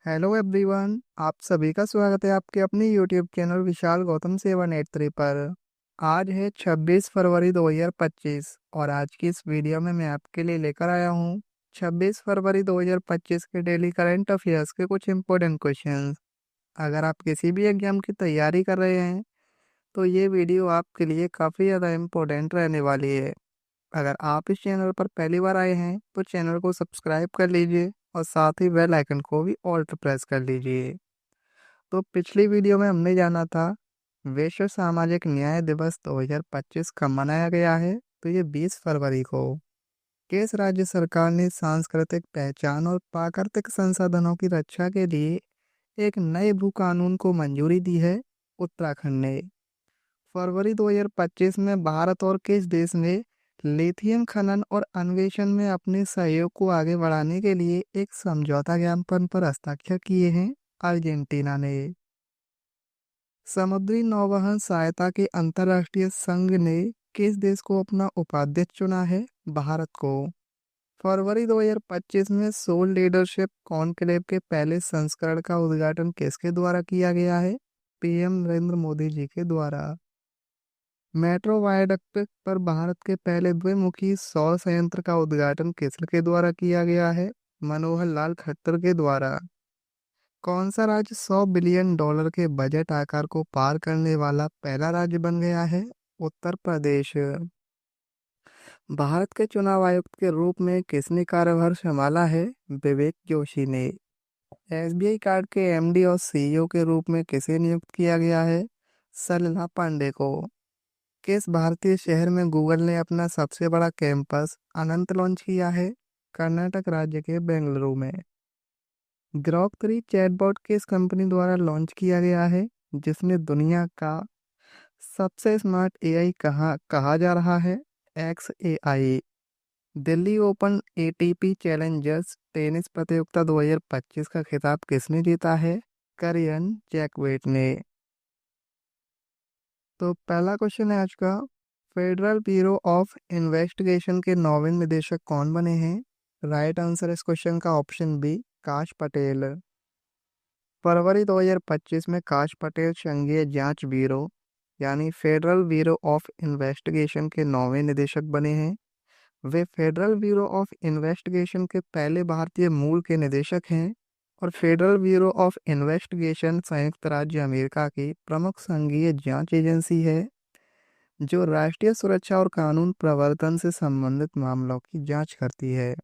Hello everyone, आप सभी का स्वागत है आपके अपने यूट्यूब चैनल विशाल गौतम 783 पर। आज है 26 फरवरी 2025 और आज की इस वीडियो में मैं आपके लिए लेकर आया हूँ 26 फरवरी 2025 के डेली करंट अफेयर्स के कुछ इम्पोर्टेंट क्वेश्चंस। अगर आप किसी भी एग्जाम की तैयारी कर रहे हैं तो ये वीडियो आपके लिए काफ़ी ज़्यादा इम्पोर्टेंट रहने वाली है। अगर आप इस चैनल पर पहली बार आए हैं तो चैनल को सब्सक्राइब कर लीजिए और साथ ही बेल आइकन को भी ऑल पर प्रेस कर लीजिए। तो पिछली वीडियो में हमने जाना था विश्व सामाजिक न्याय दिवस 2025 कब मनाया गया है। तो ये 20 फरवरी को। किस राज्य सरकार ने सांस्कृतिक पहचान और प्राकृतिक संसाधनों की रक्षा के लिए एक नए भू कानून को मंजूरी दी है? उत्तराखंड ने। फरवरी 2025 में भारत और किस देश ने लिथियम खनन और अन्वेषण में अपने सहयोग को आगे बढ़ाने के लिए एक समझौता ज्ञापन पर हस्ताक्षर किए हैं? अर्जेंटीना ने। समुद्री नौवहन सहायता के अंतर्राष्ट्रीय संघ ने किस देश को अपना उपाध्यक्ष चुना है? भारत को। फरवरी 2025 में सोल लीडरशिप कॉन्क्लेव के पहले संस्करण का उद्घाटन किसके द्वारा किया गया है? पीएम नरेंद्र मोदी जी के द्वारा। मेट्रो वायडक्ट पर भारत के पहले द्विमुखी सौर संयंत्र का उद्घाटन किसके द्वारा किया गया है? मनोहर लाल खट्टर के द्वारा। कौन सा राज्य 100 बिलियन डॉलर के बजट आकार को पार करने वाला पहला राज्य बन गया है? उत्तर प्रदेश। भारत के चुनाव आयुक्त के रूप में किसने कार्यभार संभाला है? विवेक जोशी ने। एसबीआई कार्ड के एमडी और सीईओ के रूप में किसे नियुक्त किया गया है? सलिला पांडे को। किस भारतीय शहर में गूगल ने अपना सबसे बड़ा कैंपस अनंत लॉन्च किया है? कर्नाटक राज्य के बेंगलुरु में। ग्रॉक 3 चैटबॉट किस कंपनी द्वारा लॉन्च किया गया है जिसने दुनिया का सबसे स्मार्ट एआई कहा कहा जा रहा है? X AI. Delhi open ATP Challengers tennis प्रतियोगिता 2025 का खिताब किसने जीता है? करियन जैकवेट ने। तो पहला क्वेश्चन है आज का, फेडरल ब्यूरो ऑफ इन्वेस्टिगेशन के नौवें निदेशक कौन बने हैं? राइट आंसर इस क्वेश्चन का ऑप्शन बी, काश पटेल। फरवरी 2025 में काश पटेल संघीय जांच ब्यूरो यानी फेडरल ब्यूरो ऑफ इन्वेस्टिगेशन के नौवें निदेशक बने हैं। वे फेडरल ब्यूरो ऑफ इन्वेस्टिगेशन के पहले भारतीय मूल के निदेशक हैं और फेडरल ब्यूरो ऑफ इन्वेस्टिगेशन संयुक्त राज्य अमेरिका की प्रमुख संघीय जांच एजेंसी है जो राष्ट्रीय सुरक्षा और कानून प्रवर्तन से संबंधित मामलों की जांच करती है।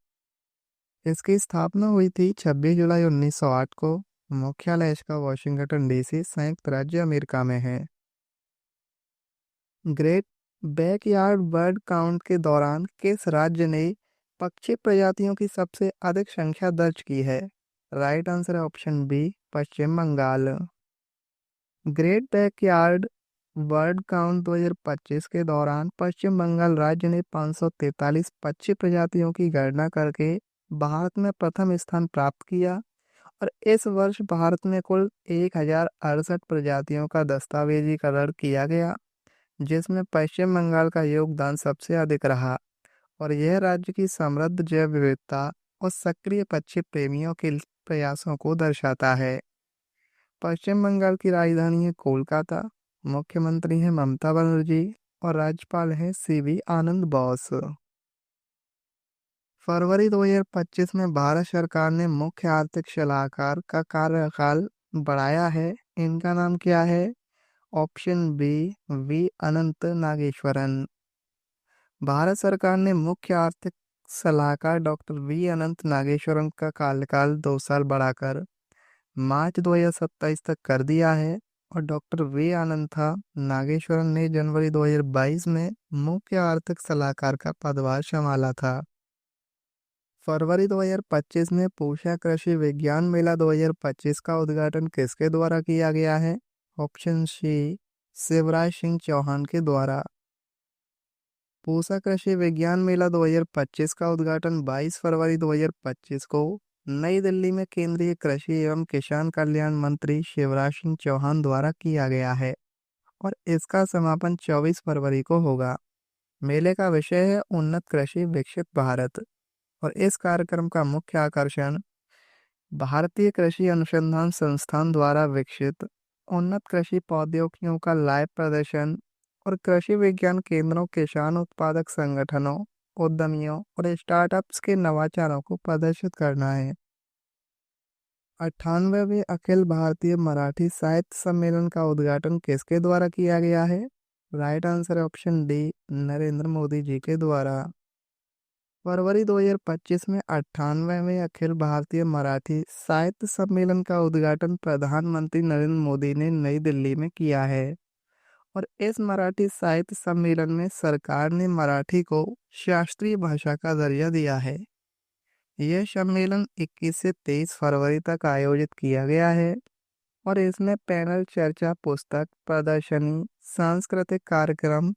इसकी स्थापना हुई थी 26 जुलाई 1908 को। मुख्यालय इसका वॉशिंगटन डीसी संयुक्त राज्य अमेरिका में है। ग्रेट बैकयार्ड बर्ड काउंट के दौरान किस राज्य ने पक्षी प्रजातियों की सबसे अधिक संख्या दर्ज की है? राइट आंसर है option B, Paschim Bengal. Great backyard bird count 2025 के दौरान पश्चिम बंगाल राज्य ने 543 पक्षी प्रजातियों की गणना करके भारत में प्रथम स्थान प्राप्त किया और इस वर्ष भारत में कुल 1068 प्रजातियों का दस्तावेजीकरण किया गया जिसमें पश्चिम बंगाल का योगदान सबसे अधिक रहा और यह राज्य की समृद्ध जैव विविधता और सक्रिय पक्षी प्रेमियों के प्रयासों को दर्शाता है। पश्चिम बंगाल की राजधानी है कोलकाता। मुख्यमंत्री हैं ममता बनर्जी और राज्यपाल हैं सीवी आनंद बोस। फरवरी 2025 में भारत सरकार ने मुख्य आर्थिक सलाहकार का कार्यकाल बढ़ाया है। इनका नाम क्या है? ऑप्शन बी, वी अनंत नागेश्वरन। भारत सरकार ने मुख्य आर्थिक सलाहकार डॉक्टर वी अनंत नागेश्वरन का कार्यकाल 2 साल बढ़ाकर मार्च 2027 तक कर दिया है और डॉक्टर वी अनंथा नागेश्वरन ने जनवरी 2022 में मुख्य आर्थिक सलाहकार का पदभार संभाला था। फरवरी 2025 में पूषा कृषि विज्ञान मेला 2025 का उद्घाटन किसके द्वारा किया गया है? ऑप्शन सी, शिवराज सिंह चौहान के द्वारा। पूसा कृषि विज्ञान मेला 2025 का उद्घाटन 22 फरवरी 2025 को नई दिल्ली में केंद्रीय कृषि एवं किसान कल्याण मंत्री शिवराज सिंह चौहान द्वारा किया गया है और इसका समापन 24 फरवरी को होगा। मेले का विषय है उन्नत कृषि विकसित भारत और इस कार्यक्रम का मुख्य आकर्षण भारतीय कृषि अनुसंधान संस्थान द्वारा विकसित उन्नत कृषि प्रौद्योगिकियों का लाइव प्रदर्शन और कृषि विज्ञान केंद्रों, किसान उत्पादक संगठनों, उद्यमियों और स्टार्टअप्स के नवाचारों को प्रदर्शित करना है। 98वें अखिल भारतीय मराठी साहित्य सम्मेलन का उद्घाटन किसके द्वारा किया गया है? राइट आंसर है ऑप्शन डी, नरेंद्र मोदी जी के द्वारा। फरवरी 2025 में 98वें अखिल भारतीय मराठी साहित्य सम्मेलन का उद्घाटन प्रधानमंत्री नरेंद्र मोदी ने नई दिल्ली में किया है। और इस मराठी साहित्य सम्मेलन में सरकार ने मराठी को शास्त्रीय भाषा का दर्जा दिया है। यह सम्मेलन 21 से 23 फरवरी तक आयोजित किया गया है और इसमें पैनल चर्चा, पुस्तक प्रदर्शनी, सांस्कृतिक कार्यक्रम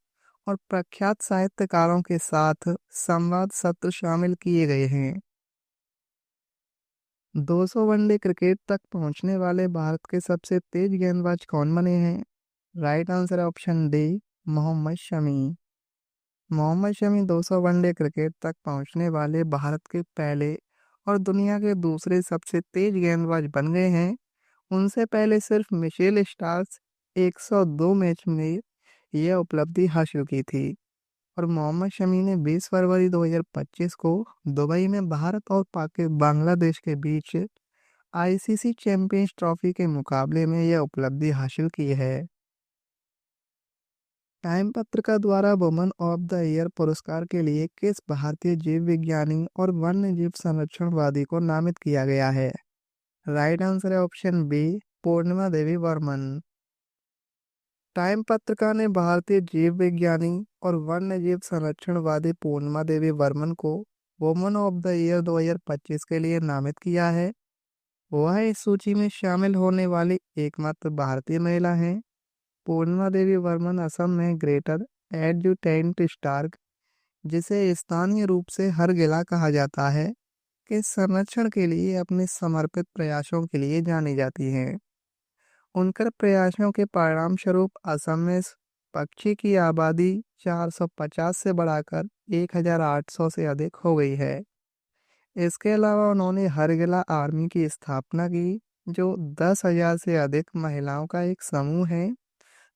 और प्रख्यात साहित्यकारों के साथ संवाद सत्र शामिल किए गए हैं। 200 वनडे क्रिकेट तक पहुंचने वाले भारत के सबसे तेज गेंदबाज कौन बने हैं? राइट आंसर है option D, Mohammed Shami. Mohammed Shami 200 one day cricket तक पहुंचने वाले भारत के पहले और दुनिया के दूसरे सबसे तेज गेंदबाज बन गए हैं। उनसे पहले सिर्फ मिशेल स्टार्क 102 मैच में यह उपलब्धि हासिल की थी। और मोहम्मद शमी ने 20 फरवरी 2025 को दुबई में भारत और बांग्लादेश के बीच आईसीसी चैंपियंस ट्रॉफी के मुकाबले में यह उपलब्धि हासिल की है। टाइम पत्रिका द्वारा वुमन ऑफ द ईयर पुरस्कार के लिए किस भारतीय जीव विज्ञानी और वन्य जीव संरक्षणवादी को नामित किया गया है? राइट आंसर है ऑप्शन बी, पूर्णिमा देवी वर्मन। टाइम पत्रिका ने भारतीय जीव विज्ञानी और वन्य जीव संरक्षणवादी पूर्णिमा देवी वर्मन को वुमन ऑफ द ईयर 2025 के लिए नामित किया है। वह इस सूची में शामिल होने वाली एकमात्र भारतीय महिला हैं। पूर्णिमा देवी वर्मन असम में ग्रेटर एडजुटेंट स्टार्क, जिसे स्थानीय रूप से हरगिला कहा जाता है, के संरक्षण के लिए अपने समर्पित प्रयासों के लिए जानी जाती हैं। उनकर प्रयासों के परिणाम स्वरूप असम में पक्षी की आबादी 450 से बढ़ाकर 1800 से अधिक हो गई है। इसके अलावा उन्होंने हरगिला आर्मी की स्थापना की, जो 10,000 से अधिक महिलाओं का एक समूह है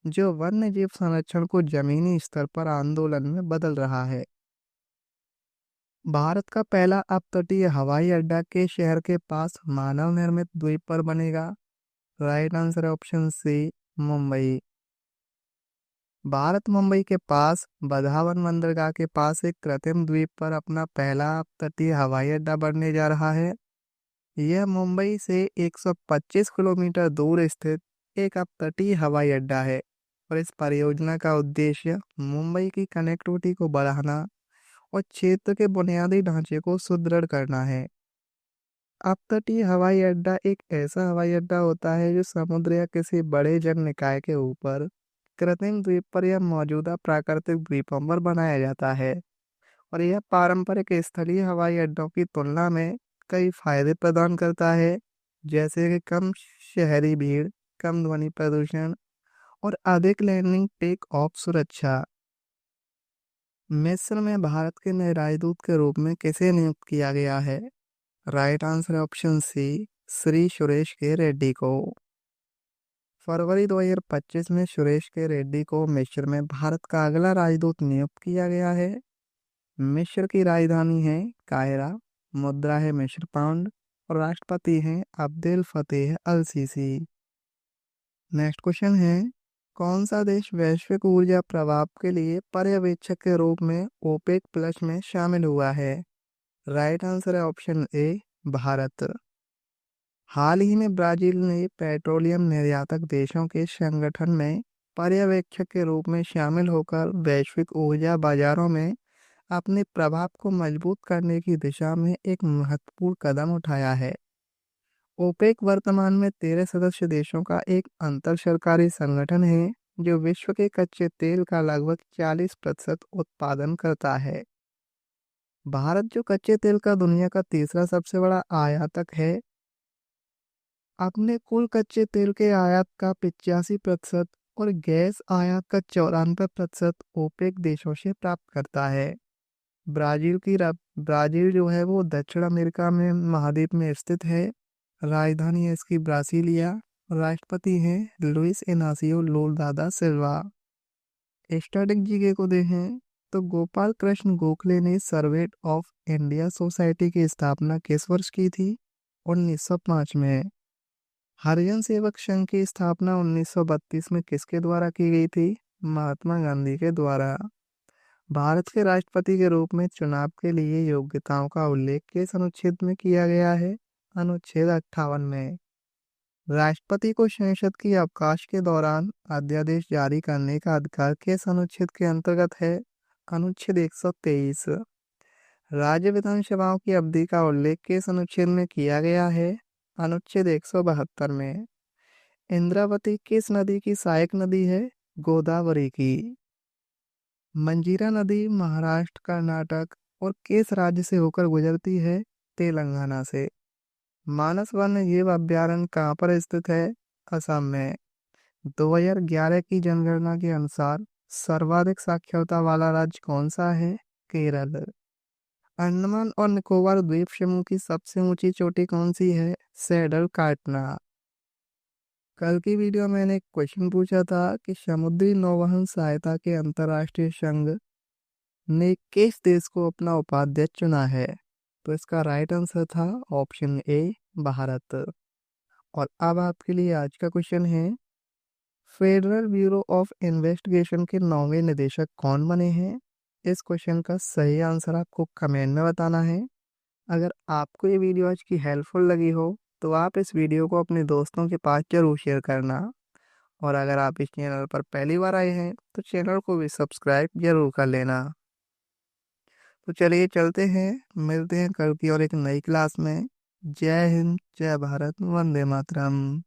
जो वन्य जीव संरक्षण को जमीनी स्तर पर आंदोलन में बदल रहा है। भारत का पहला अपतटीय हवाई अड्डा के शहर के पास मानव निर्मित द्वीप पर बनेगा? राइट आंसर है ऑप्शन सी, मुंबई। भारत मुंबई के पास बधावन बंदरगाह के पास एक कृत्रिम द्वीप पर अपना पहला अपतटीय हवाई अड्डा बनने जा रहा है। यह मुंबई से 125 किलोमीटर दूर स्थित एक अपतटीय हवाई अड्डा है और इस परियोजना का उद्देश्य मुंबई की कनेक्टिविटी को बढ़ाना और क्षेत्र के बुनियादी ढांचे को सुदृढ़ करना है। अपतटीय हवाई अड्डा एक ऐसा हवाई अड्डा होता है जो समुद्र या किसी बड़े जल निकाय के ऊपर कृत्रिम द्वीप पर या मौजूदा प्राकृतिक द्वीपों पर बनाया जाता है। और यह पारंपरिक स्थलीय हवाई अड्डों की तुलना में कई फायदे प्रदान करता है, जैसे कि कम शहरी भीड़, कम ध्वनि प्रदूषण और अधिक लैंडिंग टेक ऑफ सुरक्षा। मिस्र में भारत के नए राजदूत के रूप में किसे नियुक्त किया गया है? राइट आंसर है ऑप्शन सी, श्री सुरेश के रेड्डी को। फरवरी 2025 में सुरेश के रेड्डी को मिस्र में भारत का अगला राजदूत नियुक्त किया गया है। मिस्र की राजधानी है काहिरा, मुद्रा है मिस्र पाउंड और राष्ट्रपति हैं अब्देल फतेह अल सीसी। नेक्स्ट क्वेश्चन है, कौन सा देश वैश्विक ऊर्जा प्रभाव के लिए पर्यवेक्षक के रूप में ओपेक प्लस में शामिल हुआ है? राइट आंसर है ऑप्शन ए, भारत। हाल ही में ब्राजील ने पेट्रोलियम निर्यातक देशों के संगठन में पर्यवेक्षक के रूप में शामिल होकर वैश्विक ऊर्जा बाजारों में अपने प्रभाव को मजबूत करने की दिशा में एक महत्वपूर्ण कदम उठाया है। ओपेक वर्तमान में 13 सदस्य देशों का एक अंतर सरकारी संगठन है जो विश्व के कच्चे तेल का लगभग 40% उत्पादन करता है। भारत, जो कच्चे तेल का दुनिया का तीसरा सबसे बड़ा आयातक है, अपने कुल कच्चे तेल के आयात का 85% और गैस आयात का 94% ओपेक देशों से प्राप्त करता है। ब्राजील जो है वो दक्षिण अमेरिका में महाद्वीप में स्थित है। राजधानी है इसकी ब्रासीलिया। राष्ट्रपति हैं लुइस इनासियो लूला दा सिल्वा। स्टैटिक जीके को देखें तो गोपाल कृष्ण गोखले ने सर्वेट ऑफ इंडिया सोसाइटी की स्थापना किस वर्ष की थी? 1905 में। हरिजन सेवक संघ की स्थापना 1932 में किसके द्वारा की गई थी? महात्मा गांधी के द्वारा। भारत के राष्ट्रपति के रूप में चुनाव के लिए योग्यताओं का उल्लेख किस अनुच्छेद में किया गया है? अनुच्छेद 58 में। राष्ट्रपति को संसद की अवकाश के दौरान अध्यादेश जारी करने का अधिकार किस अनुच्छेद के अंतर्गत है? अनुच्छेद 123। राज्य विधानसभाओं की अवधि का उल्लेख किस अनुच्छेद में किया गया है? अनुच्छेद 172 में। इंद्रावती किस नदी की सहायक नदी है? गोदावरी की। मंजीरा नदी महाराष्ट्र, कर्नाटक और किस राज्य से होकर गुजरती है? तेलंगाना से। मानस वन्य जीव अभ्यारण्य कहाँ पर स्थित है? असम में। 2011 की जनगणना के अनुसार सर्वाधिक साक्षरता वाला राज्य कौन सा है? केरल। अंडमान और निकोबार द्वीप समूह की सबसे ऊंची चोटी कौन सी है? सैडल काटना। कल की वीडियो में मैंने एक क्वेश्चन पूछा था कि समुद्री नौवहन सहायता के अंतर्राष्ट्रीय संघ ने किस देश को अपना उपाध्यक्ष चुना है? तो इसका राइट आंसर था ऑप्शन ए, भारत। और अब आपके लिए आज का क्वेश्चन है, फेडरल ब्यूरो ऑफ इन्वेस्टिगेशन के 9वें निदेशक कौन बने हैं? इस क्वेश्चन का सही आंसर आपको कमेंट में बताना है। अगर आपको ये वीडियो आज की हेल्पफुल लगी हो तो आप इस वीडियो को अपने दोस्तों के पास जरूर शेयर करना। और अगर आप इस चैनल पर पहली बार आए हैं तो चैनल को भी सब्सक्राइब जरूर कर लेना। तो चलिए चलते हैं, मिलते हैं कल की और एक नई क्लास में। जय हिंद, जय भारत, वंदे मातरम।